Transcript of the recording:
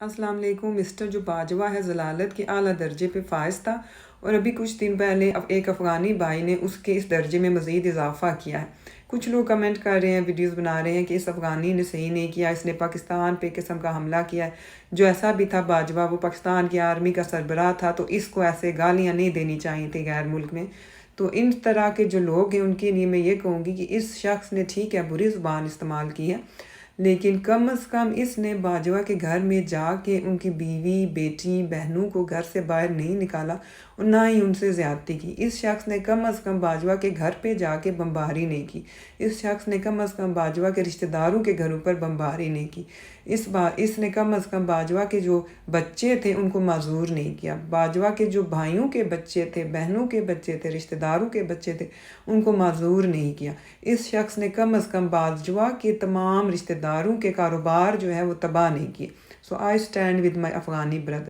अस्सलाम वालेकुम। मिस्टर जो बाजवा है ज़लालत के आला दर्जे पे फ़ाइज़ था और अभी कुछ दिन पहले एक अफ़गानी भाई ने उसके इस दर्जे में मज़ीद इजाफ़ा किया है। कुछ लोग कमेंट कर रहे हैं, वीडियोस बना रहे हैं कि इस अफ़गानी ने सही नहीं किया, इसने पाकिस्तान पे किस्म का हमला किया है। जो ऐसा भी था बाजवा, वो पाकिस्तान की आर्मी का सरबराह था, तो इसको ऐसे गालियाँ नहीं देनी चाहिए थी गैर मुल्क में। तो इन तरह के जो लोग हैं उनके लिए मैं ये कहूँगी कि इस शख्स ने ठीक है बुरी ज़ुबान इस्तेमाल की है, लेकिन कम अज़ कम इसने बाजवा के घर में जाके उनकी बीवी, बेटी, बहनों को घर से बाहर नहीं निकाला और ना ही उनसे ज़्यादती की। इस शख्स ने कम अज़ कम बाजवा के घर पे जाके बमबारी नहीं की। इस शख्स ने कम अज़ कम बाजवा के रिश्तेदारों के घरों पर बमबारी नहीं की। इसने कम अज़ कम बाजवा के जो बच्चे थे उनको माज़ूर नहीं किया। बाजवा के जो भाइयों के बच्चे थे, बहनों के बच्चे थे, रिश्तेदारों के बच्चे थे, उनको माज़ूर नहीं किया। इस शख्स ने कम अज़ कम बाजवा के तमाम रिश्तेदारों के कारोबार जो है वो तबाह नहीं किए। So I stand with my Afghani brother.